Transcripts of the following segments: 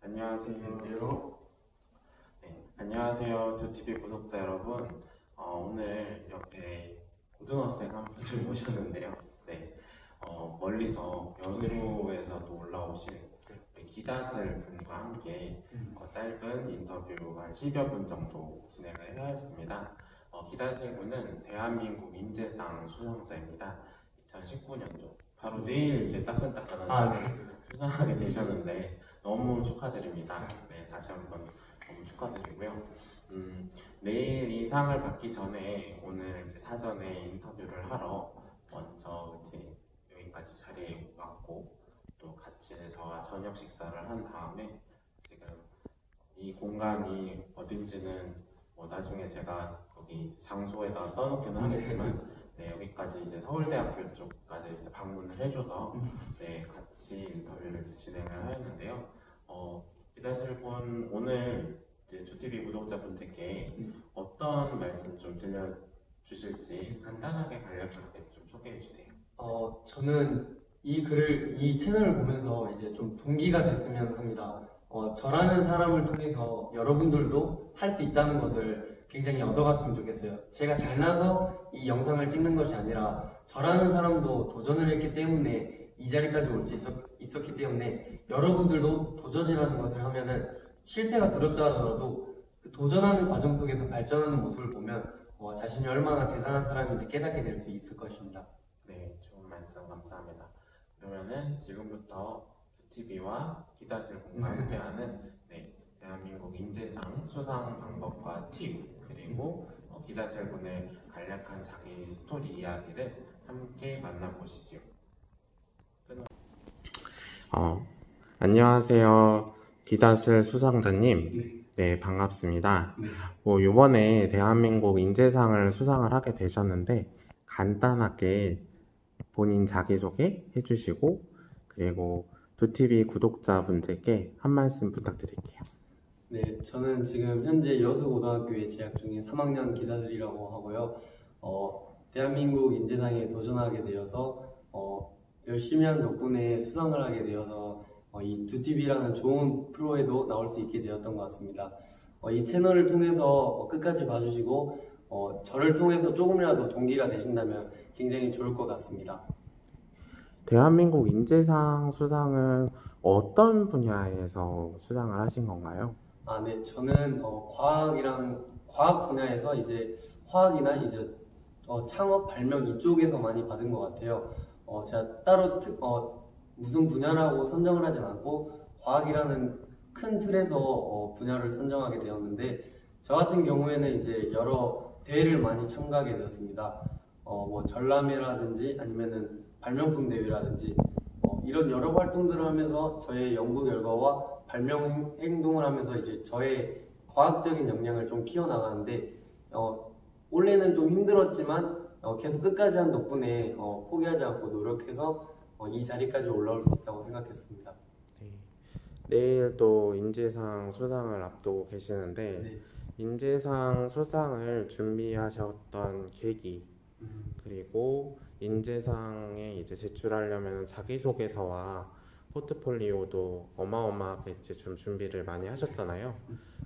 안녕하세요. 네, 안녕하세요. 두티비 구독자 여러분. 오늘 옆에 고등학생 한 분을 모셨는데요. 네, 멀리서 여수에서도 올라오신 우리 기다슬 분과 함께 짧은 인터뷰 한 10여 분 정도 진행을 해왔습니다. 기다슬 분은 대한민국 인재상 수상자입니다. 2019년도 바로 내일 이제 따끈따끈한 수상하게 되셨는데 너무 축하드립니다. 네, 다시 한번 너무 축하드리고요. 내일 이 상을 받기 전에 오늘 이제 사전에 인터뷰를 하러 먼저 이제 여기까지 자리에 왔고 또 같이 저와 저녁 식사를 한 다음에 지금 이 공간이 어딘지는 나중에 제가 거기 장소에다 써놓기는 하겠지만 네, 여기까지 이제 서울대학교 쪽까지 이제 방문을 해줘서 네, 같이 인터뷰를 이제 진행을 하였는데요. 기다실 분 오늘 이제 주TV 구독자분들께 어떤 말씀 좀 들려주실지 간단하게 간략하게 좀 소개해 주세요. 저는 이 채널을 보면서 이제 좀 동기가 됐으면 합니다. 저라는 사람을 통해서 여러분들도 할 수 있다는 것을 굉장히 얻어갔으면 좋겠어요. 제가 잘나서 이 영상을 찍는 것이 아니라 저라는 사람도 도전을 했기 때문에 이 자리까지 올 수 있었기 때문에 여러분들도 도전이라는 것을 하면은 실패가 두렵다 하더라도 그 도전하는 과정 속에서 발전하는 모습을 보면 자신이 얼마나 대단한 사람인지 깨닫게 될 수 있을 것입니다. 네, 좋은 말씀 감사합니다. 그러면은 지금부터 TV와 기다실 분과 함께하는 대한민국 인재상 수상 방법과 팁 그리고 기다실 분의 간략한 자기 스토리 이야기를 함께 만나보시죠. 안녕하세요. 기다슬 수상자님. 네, 반갑습니다. 이번에 대한민국 인재상을 수상을 하게 되셨는데 간단하게 본인 자기소개 해주시고 그리고 두TV 구독자분들께 한 말씀 부탁드릴게요. 네, 저는 지금 현재 여수고등학교에 재학 중인 3학년 기다슬이라고 하고요. 대한민국 인재상에 도전하게 되어서 열심히 한 덕분에 수상을 하게 되어서 이 두TV라는 좋은 프로에도 나올 수 있게 되었던 것 같습니다. 이 채널을 통해서 끝까지 봐주시고 저를 통해서 조금이라도 동기가 되신다면 굉장히 좋을 것 같습니다. 대한민국 인재상 수상은 어떤 분야에서 수상을 하신 건가요? 네, 저는 과학 분야에서 이제 화학이나 이제 창업 발명 이쪽에서 많이 받은 것 같아요. 제가 따로 무슨 분야라고 선정을 하진 않고 과학이라는 큰 틀에서 분야를 선정하게 되었는데 저 같은 경우에는 이제 여러 대회를 많이 참가하게 되었습니다. 전람회라든지 아니면은 발명품 대회라든지 이런 여러 활동들을 하면서 저의 연구 결과와 발명 행동을 하면서 이제 저의 과학적인 역량을 좀 키워나가는데 원래는 좀 힘들었지만 계속 끝까지 한 덕분에 포기하지 않고 노력해서 이 자리까지 올라올 수 있다고 생각했습니다. 네. 내일 또 인재상 수상을 앞두고 계시는데 네. 인재상 수상을 준비하셨던 계기 그리고 인재상에 이제 제출하려면 자기소개서와 포트폴리오도 어마어마하게 이제 좀 준비를 많이 하셨잖아요.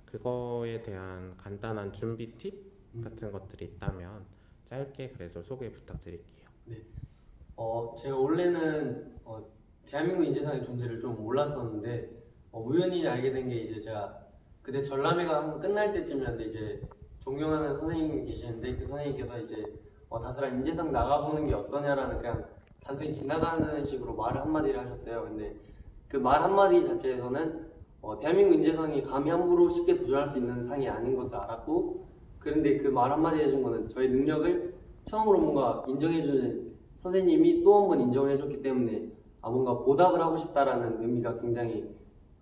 그거에 대한 간단한 준비 팁 같은 것들이 있다면 짧게 그래도 소개 부탁드릴게요. 네. 제가 원래는 대한민국 인재상의 존재를 좀 몰랐었는데 우연히 알게 된 게 이제 제가 그때 전람회가 끝날 때쯤이었는데 이제 존경하는 선생님이 계시는데 그 선생님께서 이제 다슬아 인재상 나가보는 게 어떠냐라는 그냥 단순히 지나가는 식으로 말을 한마디를 하셨어요. 근데 그 말 한마디 자체에서는 대한민국 인재상이 감히 함부로 쉽게 도전할 수 있는 상이 아닌 것을 알았고 그런데 그 말 한마디 해준 거는 저의 능력을 처음으로 뭔가 인정해주는 선생님이 또 한 번 인정을 해줬기 때문에 뭔가 보답을 하고 싶다라는 의미가 굉장히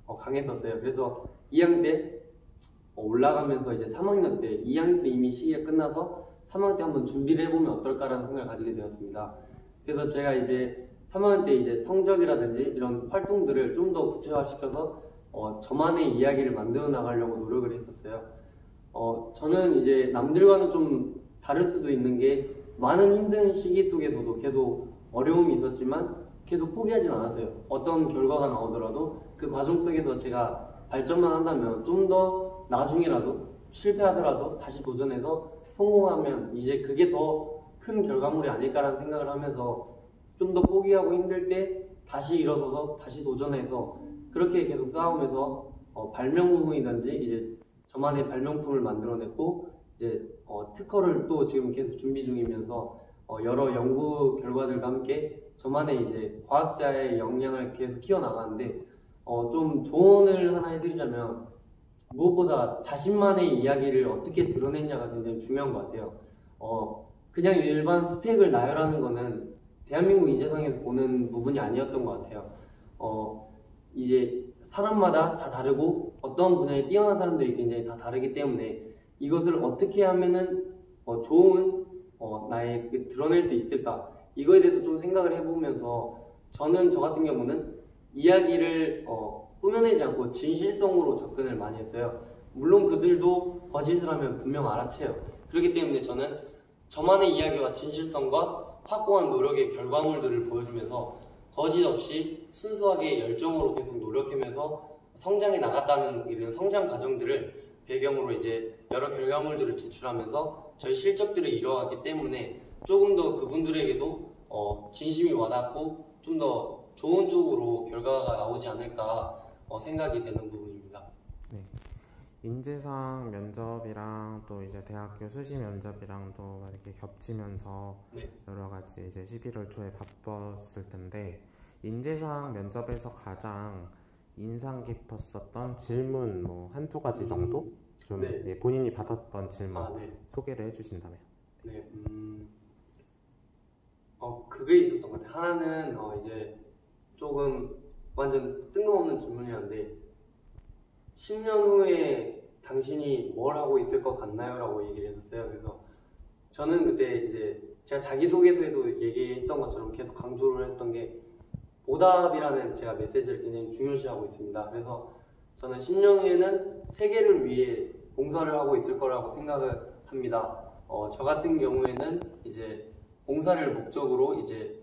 강했었어요. 그래서 2학년 때 올라가면서 이제 3학년 때 2학년 때 이미 시기가 끝나서 3학년 때 한번 준비를 해보면 어떨까라는 생각을 가지게 되었습니다. 그래서 제가 이제 3학년 때 이제 성적이라든지 이런 활동들을 좀 더 구체화시켜서 저만의 이야기를 만들어 나가려고 노력을 했었어요. 저는 이제 남들과는 좀 다를 수도 있는 게 많은 힘든 시기 속에서도 계속 어려움이 있었지만 계속 포기하진 않았어요. 어떤 결과가 나오더라도 그 과정 속에서 제가 발전만 한다면 좀 더 나중이라도 실패하더라도 다시 도전해서 성공하면 이제 그게 더 큰 결과물이 아닐까라는 생각을 하면서 좀 더 포기하고 힘들 때 다시 일어서서 다시 도전해서 그렇게 계속 싸우면서 발명품이든지 이제 저만의 발명품을 만들어냈고 이제 특허를 또 지금 계속 준비 중이면서 여러 연구 결과들과 함께 저만의 이제 과학자의 역량을 계속 키워나가는데 좀 조언을 하나 해드리자면 무엇보다 자신만의 이야기를 어떻게 드러냈냐가 굉장히 중요한 것 같아요. 그냥 일반 스펙을 나열하는 거는 대한민국 인재상에서 보는 부분이 아니었던 것 같아요. 이제 사람마다 다 다르고 어떤 분야에 뛰어난 사람들이 굉장히 다 다르기 때문에 이것을 어떻게 하면은 좋은 나의 드러낼 수 있을까 이거에 대해서 좀 생각을 해보면서 저는 저 같은 경우는 이야기를 꾸며내지 않고 진실성으로 접근을 많이 했어요. 물론 그들도 거짓을 하면 분명 알아채요. 그렇기 때문에 저는 저만의 이야기와 진실성과 확고한 노력의 결과물들을 보여주면서 거짓 없이 순수하게 열정으로 계속 노력하면서 성장해 나갔다는 이런 성장 과정들을 배경으로 이제 여러 결과물들을 제출하면서 저희 실적들을 이뤄갔기 때문에 조금 더 그분들에게도 진심이 와닿고 좀 더 좋은 쪽으로 결과가 나오지 않을까 생각이 되는 부분입니다. 네. 인재상 면접이랑 또 이제 대학교 수시 면접이랑도 이렇게 겹치면서 네. 여러 가지 이제 11월 초에 바빴을 텐데 인재상 면접에서 가장 인상 깊었었던 질문 뭐 한두 가지 정도 좀 네. 예, 본인이 받았던 질문 네. 소개를 해주신다면. 네. 그게 있었던 것 같아요. 하나는 이제 조금 완전 뜬금없는 질문이었는데 10년 후에 당신이 뭘 하고 있을 것 같나요? 라고 얘기를 했었어요. 그래서 저는 그때 이제 제가 자기소개서에도 얘기했던 것처럼 계속 강조를 했던 게 보답이라는 제가 메시지를 굉장히 중요시하고 있습니다. 그래서 저는 10년 후에는 세계를 위해 봉사를 하고 있을 거라고 생각을 합니다. 저 같은 경우에는 이제 봉사를 목적으로 이제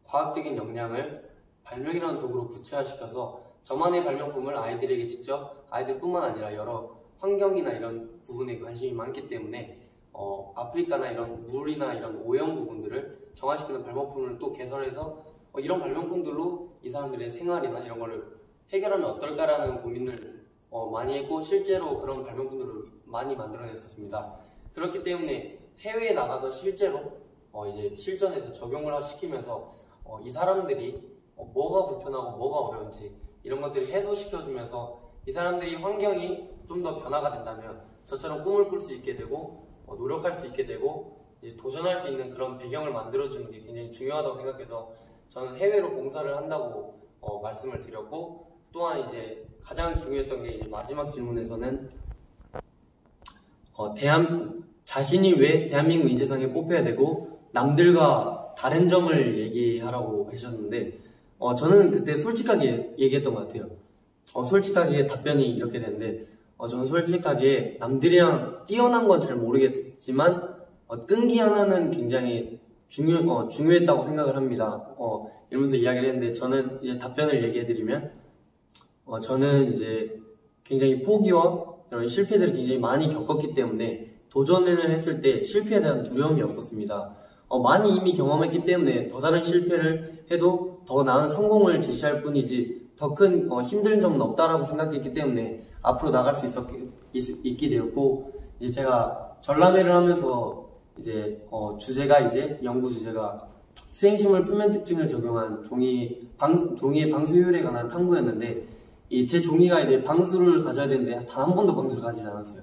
과학적인 역량을 발명이라는 도구로 구체화시켜서 저만의 발명품을 아이들에게 직접 아이들뿐만 아니라 여러 환경이나 이런 부분에 관심이 많기 때문에 아프리카나 이런 물이나 이런 오염 부분들을 정화시키는 발명품을 또 개설해서 이런 발명품들로 이 사람들의 생활이나 이런 거를 해결하면 어떨까라는 고민을 많이 했고 실제로 그런 발명품들을 많이 만들어냈었습니다. 그렇기 때문에 해외에 나가서 실제로 이제 실전에서 적용을 시키면서 이 사람들이 뭐가 불편하고 뭐가 어려운지 이런 것들을 해소시켜주면서 이 사람들이 환경이 좀 더 변화가 된다면 저처럼 꿈을 꿀 수 있게 되고 노력할 수 있게 되고 이제 도전할 수 있는 그런 배경을 만들어주는 게 굉장히 중요하다고 생각해서 저는 해외로 봉사를 한다고 말씀을 드렸고 또한 이제 가장 중요했던 게 이제 마지막 질문에서는 자신이 왜 대한민국 인재상에 뽑혀야 되고 남들과 다른 점을 얘기하라고 하셨는데 저는 그때 솔직하게 얘기했던 것 같아요. 솔직하게 답변이 이렇게 됐는데 저는 솔직하게 남들이랑 뛰어난 건 잘 모르겠지만 끈기 하나는 굉장히 중요했다고 생각을 합니다. 이러면서 이야기를 했는데 저는 이제 답변을 얘기해드리면 저는 이제 굉장히 포기와 이런 실패들을 굉장히 많이 겪었기 때문에 도전을 했을 때 실패에 대한 두려움이 없었습니다. 많이 이미 경험했기 때문에 더 다른 실패를 해도 더 나은 성공을 제시할 뿐이지 더 큰 힘든 점은 없다라고 생각했기 때문에 앞으로 나갈 수 있게 되었고 이제 제가 전람회를 하면서 이제 주제가 이제 연구 주제가 수행식물 표면 특징을 적용한 종이의 방수효율에 관한 탐구였는데 제 종이가 이제 방수를 가져야 되는데 단 한 번도 방수를 가지지 않았어요.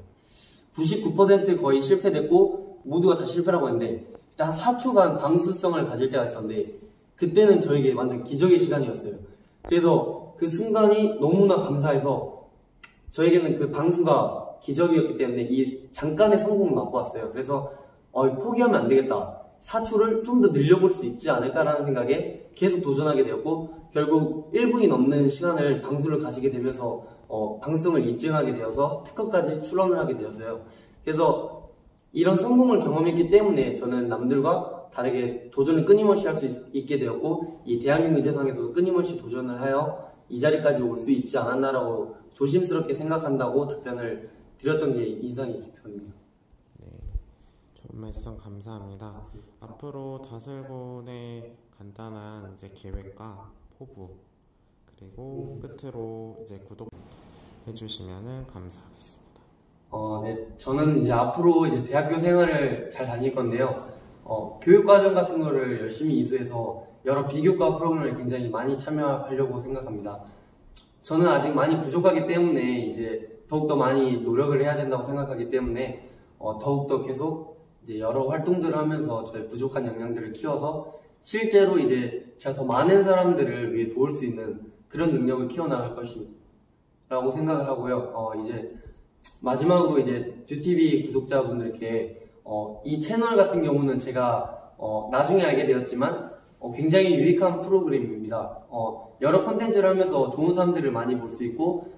99% 거의 실패됐고 모두가 다 실패라고 했는데 한 4초간 방수성을 가질 때가 있었는데 그때는 저에게 완전 기적의 시간이었어요. 그래서 그 순간이 너무나 감사해서 저에게는 그 방수가 기적이었기 때문에 이 잠깐의 성공을 맛보았어요. 그래서 포기하면 안 되겠다. 4초를 좀 더 늘려볼 수 있지 않을까라는 생각에 계속 도전하게 되었고 결국 1분이 넘는 시간을 방수를 가지게 되면서 방수성을 입증하게 되어서 특허까지 출원을 하게 되었어요. 그래서 이런 성공을 경험했기 때문에 저는 남들과 다르게 도전을 끊임없이 할 수 있게 되었고 이 대한민국 인재상에서도 끊임없이 도전을 하여 이 자리까지 올 수 있지 않았나라고 조심스럽게 생각한다고 답변을 드렸던 게 인상이 깊습니다. 네, 좋은 말씀 감사합니다. 앞으로 다슬군의 간단한 이제 계획과 포부 그리고 끝으로 이제 구독해 주시면은 감사하겠습니다. 네, 저는 이제 앞으로 이제 대학교 생활을 잘 다닐 건데요. 교육과정 같은 거를 열심히 이수해서 여러 비교과 프로그램을 굉장히 많이 참여하려고 생각합니다. 저는 아직 많이 부족하기 때문에 이제 더욱더 많이 노력을 해야 된다고 생각하기 때문에 더욱더 계속 이제 여러 활동들을 하면서 저의 부족한 역량들을 키워서 실제로 이제 제가 더 많은 사람들을 위해 도울 수 있는 그런 능력을 키워나갈 것이라고 생각을 하고요. 이제 마지막으로 이제 듀티비 구독자분들께 이 채널 같은 경우는 제가 나중에 알게 되었지만 굉장히 유익한 프로그램입니다. 여러 컨텐츠를 하면서 좋은 사람들을 많이 볼 수 있고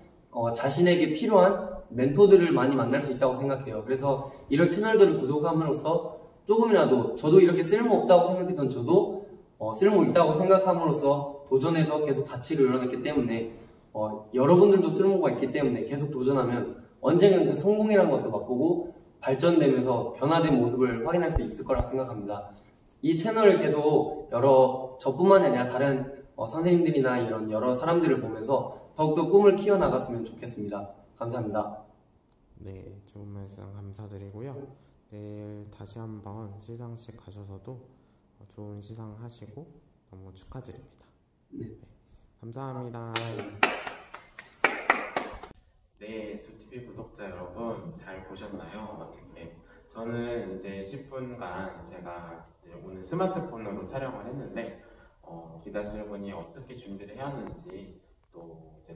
자신에게 필요한 멘토들을 많이 만날 수 있다고 생각해요. 그래서 이런 채널들을 구독함으로써 조금이라도 저도 이렇게 쓸모없다고 생각했던 저도 쓸모있다고 생각함으로써 도전해서 계속 가치를 이뤄냈기 때문에 여러분들도 쓸모가 있기 때문에 계속 도전하면 언젠간 그 성공이라는 것을 맛보고 발전되면서 변화된 모습을 확인할 수 있을 거라 생각합니다. 이 채널을 계속 저뿐만 아니라 다른 선생님들이나 이런 여러 사람들을 보면서 더욱더 꿈을 키워나갔으면 좋겠습니다. 감사합니다. 네, 좋은 말씀 감사드리고요. 내일 다시 한번 시상식 가셔서도 좋은 시상 하시고 너무 축하드립니다. 네. 감사합니다. 네, 두티비 구독자 여러분 잘 보셨나요? 어떻게? 저는 이제 10분간 제가 이제 오늘 스마트폰으로 촬영을 했는데 기다슬군이 어떻게 준비를 해야 하는지 또 이제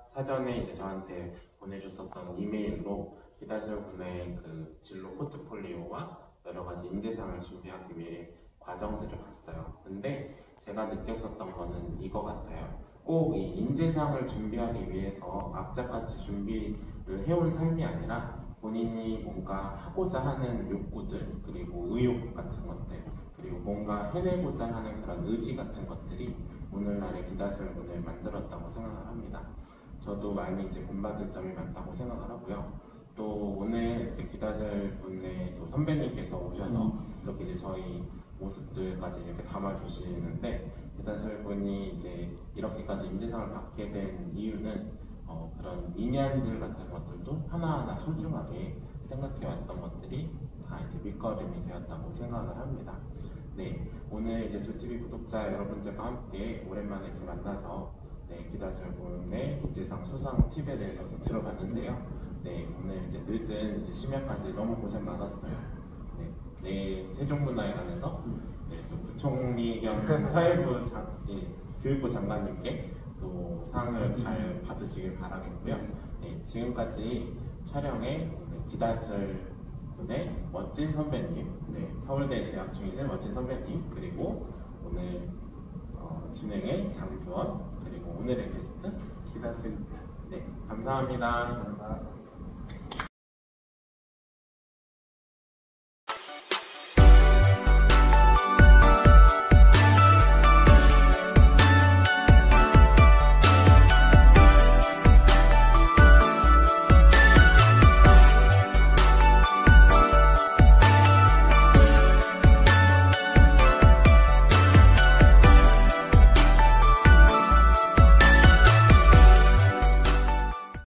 사전에 이제 저한테 보내줬었던 이메일로 기다슬군의 그 진로 포트폴리오와 여러 가지 인재상을 준비하기 위해 과정들을 봤어요. 근데 제가 느꼈었던 거는 이거 같아요. 꼭 이 인재상을 준비하기 위해서 악착같이 준비를 해온 삶이 아니라 본인이 뭔가 하고자 하는 욕구들 그리고 의욕 같은 것들 그리고 뭔가 해내고자 하는 그런 의지 같은 것들이 오늘날의 기다슬군을 만들었다고 생각을 합니다. 저도 많이 이제 본받을 점이 많다고 생각을 하고요. 또 오늘 이제 기다슬군의 또 선배님께서 오셔서 이렇게 이제 저희 모습들까지 이렇게 담아주시는데 기다슬군이 이제 이렇게까지 인재상을 받게 된 이유는 그런 인연들 같은 것들도 하나하나 소중하게 생각해왔던 것들이 다 이제 밑거름이 되었다고 생각을 합니다. 네, 오늘 이제 두티비 구독자 여러분들과 함께 오랜만에 이렇게 만나서 기다슬군의 인재상 수상 팁에 대해서 좀 들어봤는데요. 네, 오늘 이제 늦은 이제 심야까지 너무 고생 많았어요. 네, 내일 세종문화회관에서 또 부총리 겸 사회부 교육부 장관님께 또 상을 잘 받으시길 바라겠고요. 네, 지금까지 촬영에 기다슬군의 멋진 선배님, 서울대 재학 중이신 멋진 선배님, 그리고 오늘 진행의 장주원, 그리고 오늘의 게스트 기다슬. 네, 감사합니다.